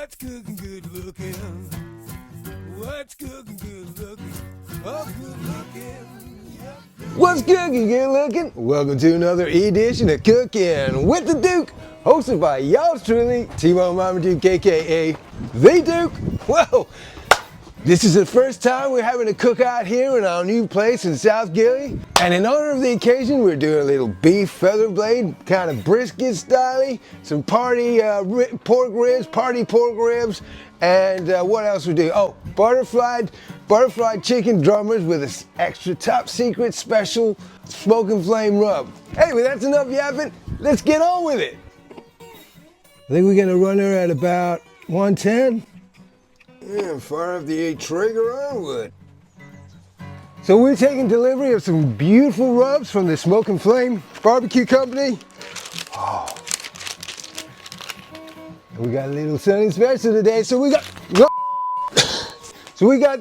What's cooking good looking? What's cooking good looking? Oh, good looking. Yep. What's cooking good looking? Welcome to another edition of Cooking with the Duke, hosted by y'all's truly, T-Bone Mama Duke, aka The Duke. Whoa! This is the first time we're having a cookout here in our new place in South Gilly. And in honor of the occasion, we're doing a little beef featherblade, kind of brisket style, some party pork ribs, and what else we do? Oh, butterflied chicken drummers with an extra top secret special smoke and flame rub. Anyway, that's enough yapping. Let's get on with it. I think we're gonna run her at about 110. And fire up the Traeger Ironwood. So we're taking delivery of some beautiful rubs from the Smoke and Flame barbecue company. Oh. And we got a little something special today. So we got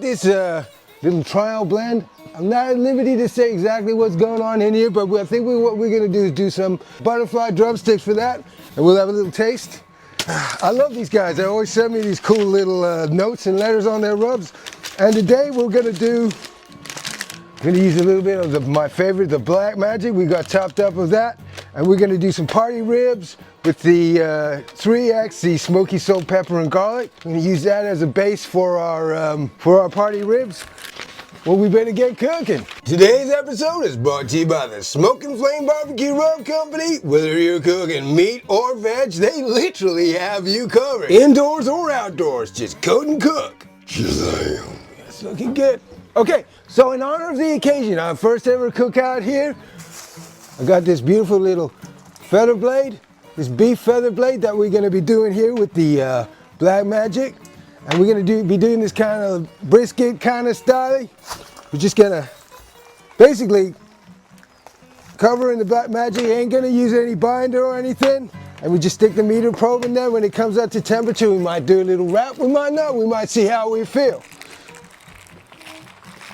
this little trial blend. I'm not at liberty to say exactly what's going on in here, but I think what we're gonna do is do some Butterflied drumsticks for that, and we'll have a little taste. I love these guys. They always send me these cool little notes and letters on their rubs. And today we're gonna use a little bit of my favorite, the Black Magic. We got topped up of that. And we're gonna do some party ribs with the 3X, the smoky salt, pepper, and garlic. We're gonna use that as a base for our party ribs. Well, we better get cooking. Today's episode is brought to you by the Smoke and Flame Barbecue Rub Company. Whether you're cooking meat or veg, they literally have you covered. Indoors or outdoors, just coat and cook. Shazam. It's looking good. Okay, so in honor of the occasion, our first ever cookout here, I got this beautiful little feather blade, this beef feather blade that we're gonna be doing here with the Black Magic. And we're gonna be doing this kind of brisket kind of style. We're just gonna basically cover in the Black Magic. Ain't gonna use any binder or anything. And we just stick the meter probe in there. When it comes up to temperature, we might do a little wrap. We might not. We might see how we feel.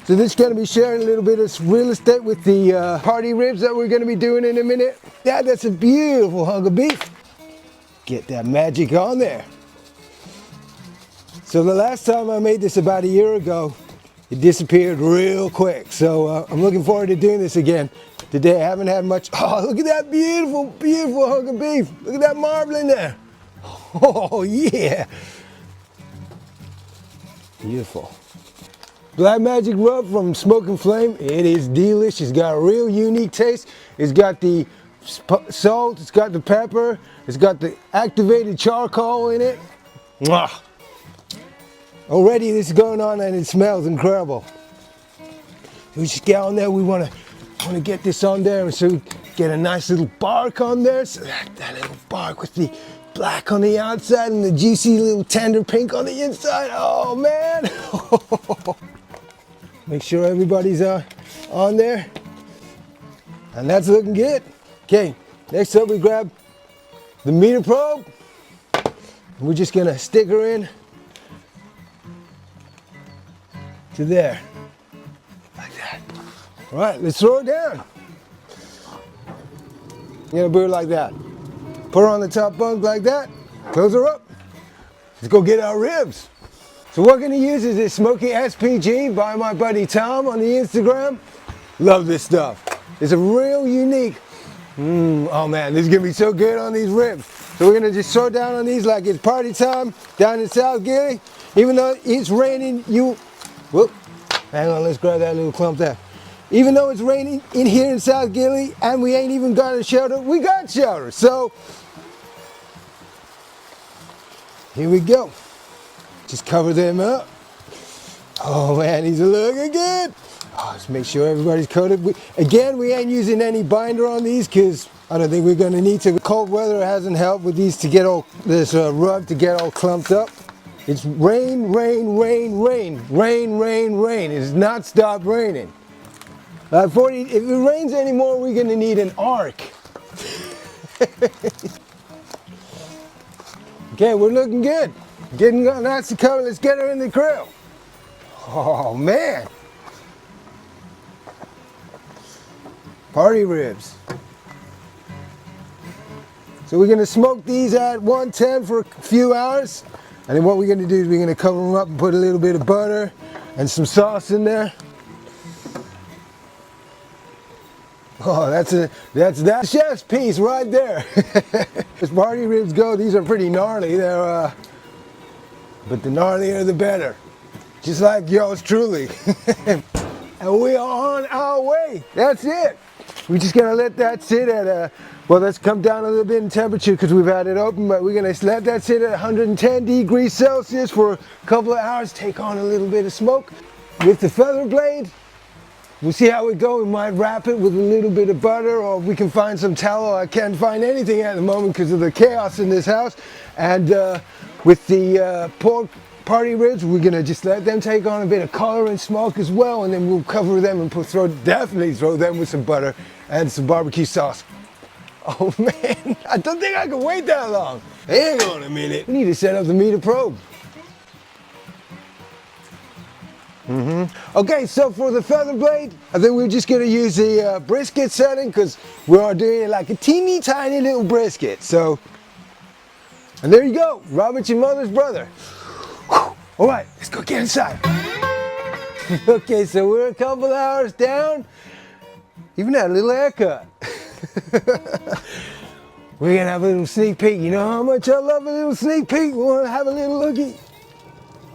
So this is gonna be sharing a little bit of real estate with the party ribs that we're gonna be doing in a minute. Yeah, that's a beautiful hunk of beef. Get that magic on there. So the last time I made this about a year ago, it disappeared real quick. So I'm looking forward to doing this again. Today I haven't had much. Oh, look at that beautiful, beautiful hunk of beef. Look at that marble in there. Oh yeah. Beautiful. Black Magic rub from Smoke and Flame. It is delicious. It's got a real unique taste. It's got the salt, it's got the pepper, it's got the activated charcoal in it. Mwah. Already this is going on and it smells incredible. We just get on there, we want to get this on there, and so we get a nice little bark on there. So that little bark with the black on the outside and the juicy little tender pink on the inside. Oh man! Make sure everybody's on there. And that's looking good. Okay, next up we grab the meter probe. We're just gonna stick her in to there, like that. All right, let's throw it down. You're gonna put her like that. Put her on the top bunk like that, close her up. Let's go get our ribs. So what we're gonna use is this Smoky SPG by my buddy Tom on the Instagram. Love this stuff. It's a real unique, oh man, this is gonna be so good on these ribs. So we're gonna just throw down on these like it's party time down in South Gilly. Even though it's raining, whoop, hang on, let's grab that little clump there. Even though it's raining in here in South Gilly and we ain't even got a shelter, we got shelter. So, here we go. Just cover them up. Oh man, these are looking good. Oh, let's make sure everybody's coated. Again, we ain't using any binder on these because I don't think we're gonna need to. Cold weather hasn't helped with these to get all, this rub to get all clumped up. It's rain, rain, rain, rain, rain, rain, rain. It has not stopped raining. If it rains anymore, we're gonna need an ark. Okay, we're looking good. Getting nice to cover. Let's get her in the grill. Oh man. Party ribs. So we're gonna smoke these at 110 for a few hours. And then what we're gonna do is we're gonna cover them up and put a little bit of butter and some sauce in there. Oh, that's chef's piece right there. As party ribs go, these are pretty gnarly. They're, but the gnarlier the better. Just like yours truly. And we are on our way. That's it. We just gotta let that sit at well, let's come down a little bit in temperature because we've had it open, but we're gonna let that sit at 110 degrees Celsius for a couple of hours, take on a little bit of smoke. With the feather blade, we'll see how we go. We might wrap it with a little bit of butter, or we can find some tallow. I can't find anything at the moment because of the chaos in this house. And with the pork party ribs, we're gonna just let them take on a bit of color and smoke as well, and then we'll cover them and definitely throw them with some butter and some barbecue sauce. Oh man, I don't think I can wait that long. Hang on a minute. We need to set up the meter probe. Okay, so for the feather blade, I think we're just gonna use the brisket setting because we are doing it like a teeny tiny little brisket. So, and there you go, Robert, your mother's brother. Whew. All right, let's go get inside. Okay, so we're a couple hours down. Even had a little haircut. We're gonna have a little sneak peek. You know how much I love a little sneak peek? We wanna have a little looky.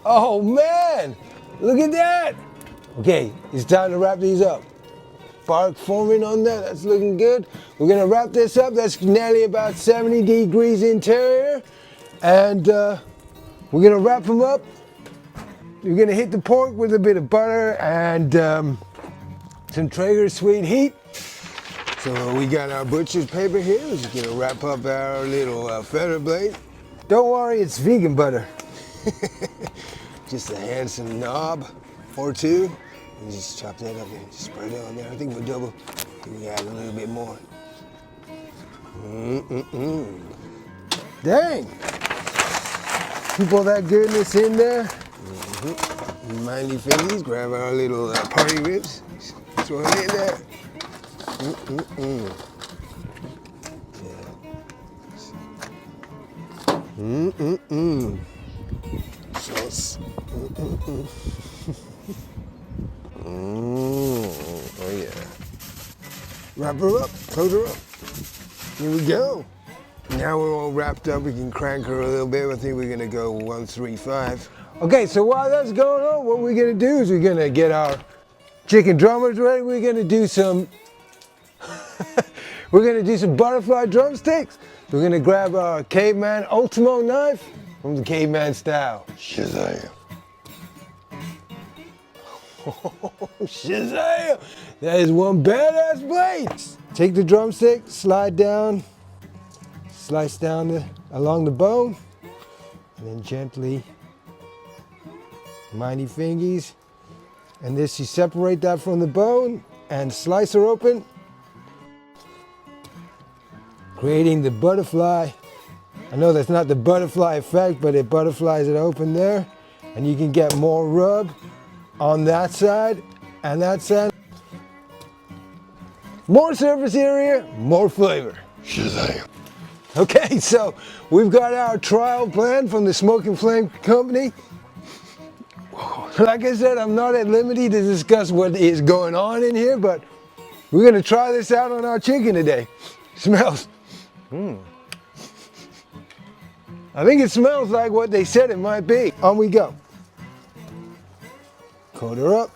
Oh man! Look at that! Okay, it's time to wrap these up. Bark forming on that, that's looking good. We're gonna wrap this up, that's nearly about 70 degrees interior. And we're gonna wrap them up. We're gonna hit the pork with a bit of butter and some Traeger sweet heat. So we got our butcher's paper here. We're just gonna wrap up our little feather blade. Don't worry, it's vegan butter. Just a handsome knob or two, and just chop that up and just spread it on there. I think we'll double. I think we add a little bit more. Dang! Keep all that goodness in there. Mindy fingies, grab our little party ribs, throw them in there. Sauce. Oh yeah. Wrap her up, close her up. Here we go. Now we're all wrapped up, we can crank her a little bit. I think we're gonna go 135. Okay, so while that's going on, what we're gonna do is we're gonna get our chicken drummers ready. We're gonna do some butterfly drumsticks. We're gonna grab our caveman Ultimo knife from the caveman style. Shazam! Shazam! That is one badass blade. Take the drumstick, slide down, slice down along the bone, and then gently, mindy fingies. And this, you separate that from the bone and slice her open, creating the butterfly. I know that's not the butterfly effect, but it butterflies it open there, and you can get more rub on that side and that side. More surface area, more flavor. Shazam. Okay, so we've got our trial plan from the Smoke and Flame company. Like I said, I'm not at liberty to discuss what is going on in here, but we're gonna try this out on our chicken today. Smells. I think it smells like what they said it might be. On we go. Coat her up.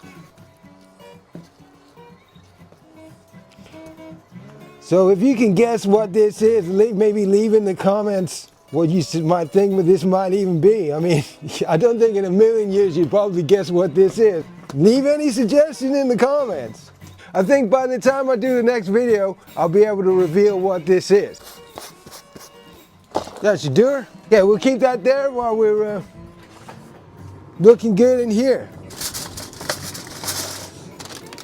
So if you can guess what this is, maybe leave in the comments what you might think this might even be. I mean, I don't think in a million years you'd probably guess what this is. Leave any suggestion in the comments. I think by the time I do the next video, I'll be able to reveal what this is. That should do her. Yeah, we'll keep that there while we're looking good in here.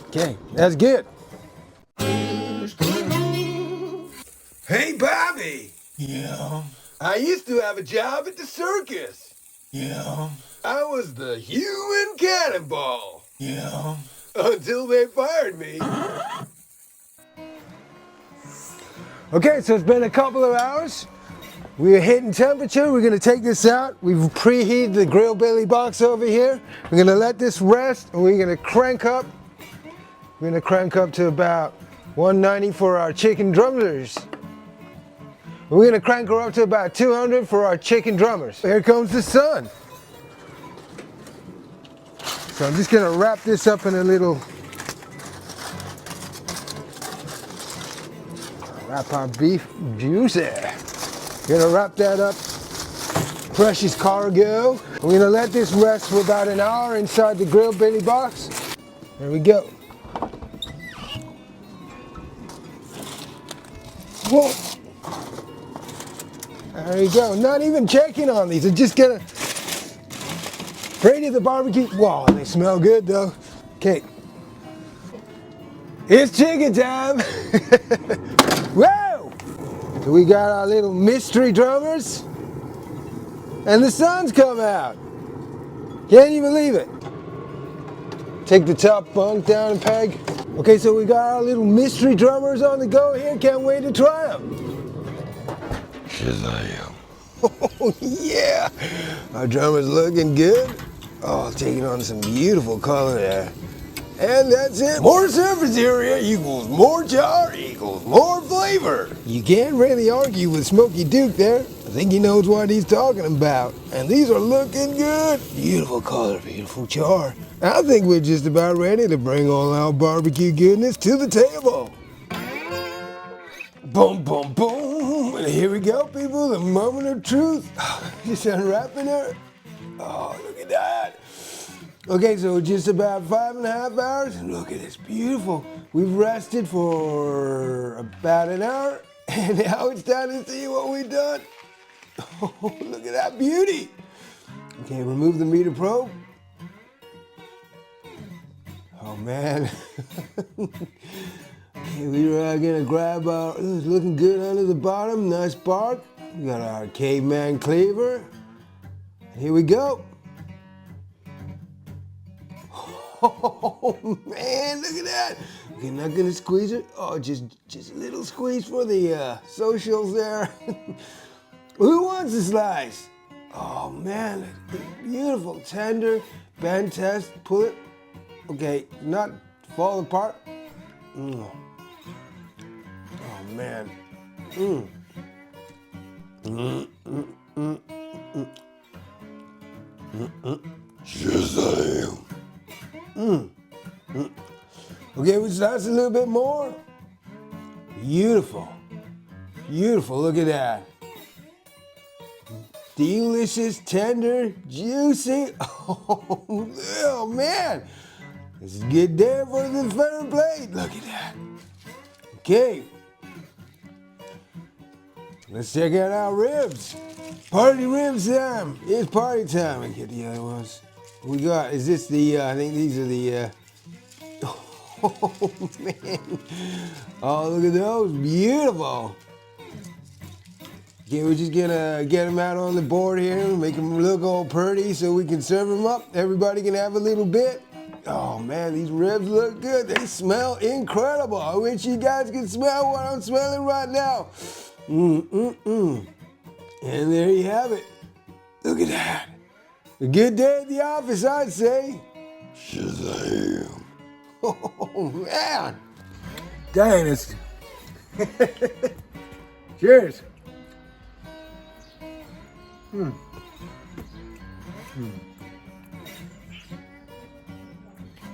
Okay, that's good. Hey, Bobby. Yeah. I used to have a job at the circus. Yeah. I was the human cannonball. Yeah. Until they fired me. Okay, so it's been a couple of hours. We're hitting temperature. We're gonna take this out. We've preheated the grill belly box over here. We're gonna let this rest and we're gonna crank up. We're gonna crank up to about 190 for our chicken drummers. We're gonna crank her up to about 200 for our chicken drummers. Here comes the sun. So I'm just gonna wrap this up in a little, wrap our beef juicy. Gonna wrap that up, precious cargo. We're gonna let this rest for about an hour inside the grill belly box. There we go. Whoa. There you go. Not even checking on these. I'm just gonna ready to the barbecue. Wow, they smell good though. Okay. It's chicken time. Whoa! So we got our little mystery drummers. And the sun's come out. Can't you believe it? Take the top bunk down and peg. Okay, so we got our little mystery drummers on the go here. Can't wait to try them. Shazam. Oh yeah, our drummer's looking good. Oh, taking on some beautiful color there. And that's it. More surface area equals more char equals more flavor. You can't really argue with Smoky Duke there. I think he knows what he's talking about. And these are looking good. Beautiful color, beautiful char. I think we're just about ready to bring all our barbecue goodness to the table. Boom, boom, boom. And here we go, people, the moment of truth. Just unwrapping her. Oh, look at that. Okay, so just about 5.5 hours. And look at this, beautiful. We've rested for about an hour. And now it's time to see what we've done. Oh, look at that beauty. Okay, remove the meter probe. Oh, man. Okay, we are gonna grab our, it's looking good under the bottom, nice bark. We got our caveman cleaver. Here we go. Oh man, look at that. Okay, not gonna squeeze it. Oh, just a little squeeze for the socials there. Who wants a slice? Oh man, beautiful, tender, bend test, pull it. Okay, not fall apart. Mm. Oh man. Mm. Mm, mm, mm, mm. Mm, mm. Shazam. Mm. Mm. Okay, we slice a little bit more. Beautiful. Beautiful, look at that. Delicious, tender, juicy. Oh man. This is a good day for the Featherblade. Look at that. Okay. Let's check out our ribs. Party ribs time. It's party time. Let me get the other ones. What we got? Is this the, I think these are the, oh man. Oh, look at those. Beautiful. Okay, we're just gonna get them out on the board here, make them look all pretty so we can serve them up. Everybody can have a little bit. Oh man, these ribs look good. They smell incredible. I wish you guys could smell what I'm smelling right now. And there you have it. Look at that. A good day at the office, I'd say. Shazam. Oh man. Dang, it's... Cheers.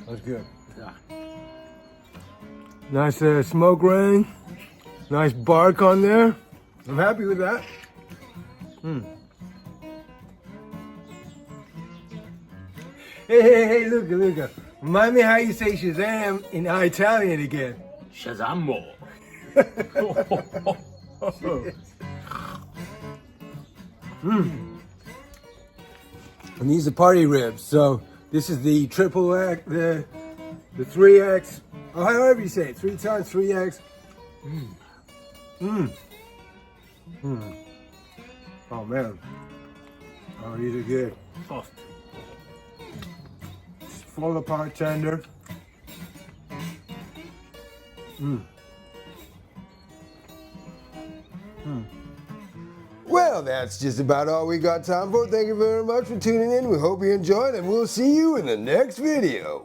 That's good. Yeah. Nice smoke ring. Nice bark on there. I'm happy with that. Hey, Luca. Remind me how you say Shazam in Italian again. Shazammo. And these are party ribs. So this is the triple X, the 3X, or however you say it, 3 times 3X. Oh man. Oh, these are good. Soft. Fall apart tender. Well, Well, that's just about all we got time for. Thank you very much for tuning in. We hope you enjoyed, and we'll see you in the next video.